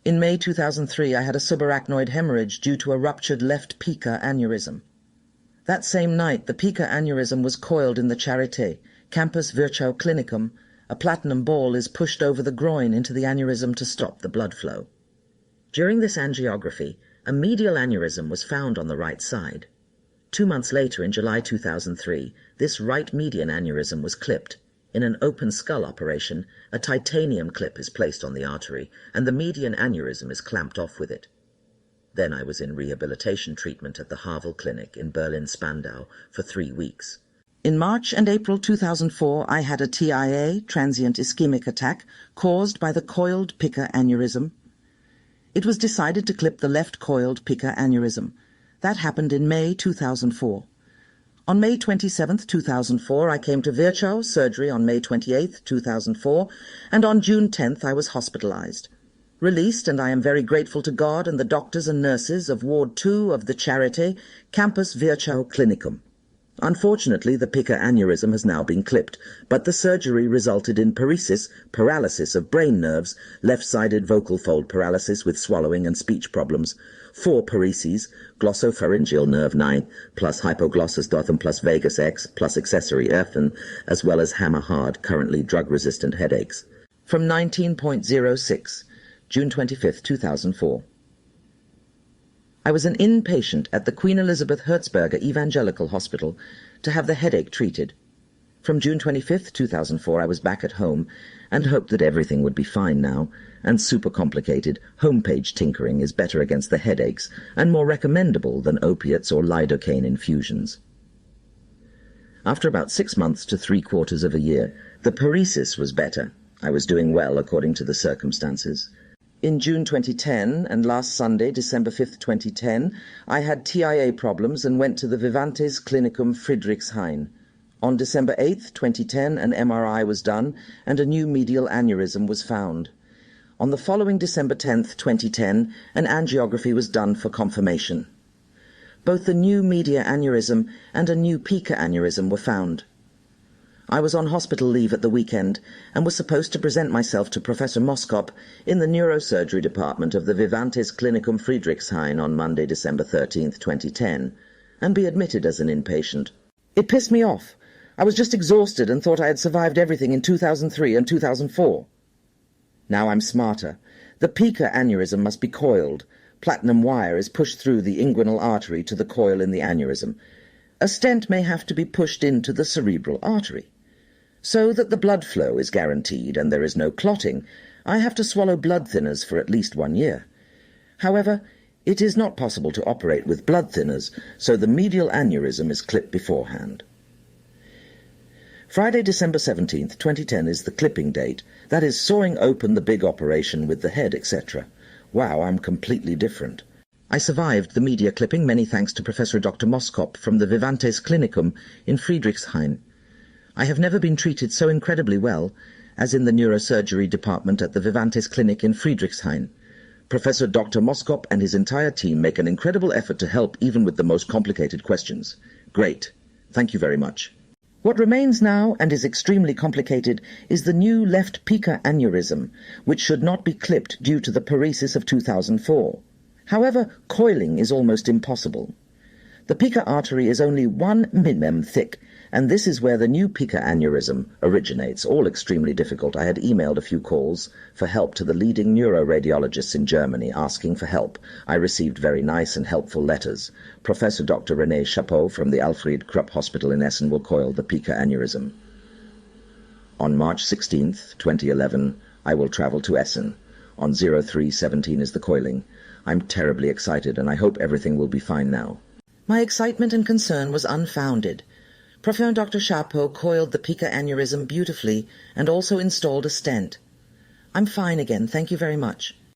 In May 2003, I had a subarachnoid hemorrhage due to a ruptured left pica aneurysm. That same night, the pica aneurysm was coiled in the Charité, Campus Virchow Clinicum. A platinum ball is pushed over the groin into the aneurysm to stop the blood flow. During this angiography, a medial aneurysm was found on the right side. 2 months later, in July 2003, this right median aneurysm was clipped. In an open skull operation, a titanium clip is placed on the artery, and the median aneurysm is clamped off with it. Then I was in rehabilitation treatment at the Havel Clinic in Berlin-Spandau for 3 weeks. In March and April 2004, I had a TIA, transient ischemic attack, caused by the coiled pica aneurysm. It was decided to clip the left coiled pica aneurysm. That happened in May 2004. On May 27, 2004, I came to Virchow surgery on May 28, 2004, and on June 10th I was hospitalized. Released, and I am very grateful to God and the doctors and nurses of Ward 2 of the Charité, Campus Virchow Clinicum. Unfortunately, the pica aneurysm has now been clipped, but the surgery resulted in paresis, paralysis of brain nerves, left-sided vocal fold paralysis with swallowing and speech problems, 4 pareses, glossopharyngeal nerve 9, plus hypoglossus dothum plus vagus X, plus accessory F, as well as hemorrhage, currently drug-resistant headaches. From 19.06, June 25, 2004. I was an inpatient at the Queen Elizabeth Hertzberger Evangelical Hospital to have the headache treated. From June 25, 2004, I was back at home and hoped that everything would be fine now, and super complicated homepage tinkering is better against the headaches and more recommendable than opiates or lidocaine infusions. After about 6 months to 3/4 of a year, the paresis was better. I was doing well according to the circumstances. In June 2010 and last Sunday, December 5, 2010, I had TIA problems and went to the Vivantes Clinicum Friedrichshain. On December 8, 2010, an MRI was done and a new medial aneurysm was found. On the following December 10, 2010, an angiography was done for confirmation. Both the new medial aneurysm and a new pica aneurysm were found. I was on hospital leave at the weekend and was supposed to present myself to Professor Moskop in the neurosurgery department of the Vivantes Clinicum Friedrichshain on Monday, December 13, 2010, and be admitted as an inpatient. It pissed me off. I was just exhausted and thought I had survived everything in 2003 and 2004. Now I'm smarter. The pica aneurysm must be coiled. Platinum wire is pushed through the inguinal artery to the coil in the aneurysm. A stent may have to be pushed into the cerebral artery. So that the blood flow is guaranteed and there is no clotting, I have to swallow blood thinners for at least 1 year. However, it is not possible to operate with blood thinners, so the medial aneurysm is clipped beforehand. Friday, December 17th, 2010 is the clipping date. That is sawing open the big operation with the head, etc. Wow, I'm completely different. I survived the media clipping, many thanks to Professor Dr. Moskop from the Vivantes Clinicum in Friedrichshain. I have never been treated so incredibly well as in the neurosurgery department at the Vivantes Clinic in Friedrichshain. Professor Dr. Moskop and his entire team make an incredible effort to help even with the most complicated questions. Great. Thank you very much. What remains now, and is extremely complicated, is the new left pica aneurysm, which should not be clipped due to the paresis of 2004. However, coiling is almost impossible. The pica artery is only 1 mm thick, and this is where the new pica aneurysm originates, all extremely difficult. I had emailed a few calls for help to the leading neuroradiologists in Germany asking for help. I received very nice and helpful letters. Professor Dr. René Chapeau from the Alfred Krupp Hospital in Essen will coil the pica aneurysm. On March 16th, 2011, I will travel to Essen. On 03/17 is the coiling. I'm terribly excited, and I hope everything will be fine now. My excitement and concern was unfounded. Professor Dr. Chapeau coiled the pica aneurysm beautifully and also installed a stent. I'm fine again, thank you very much.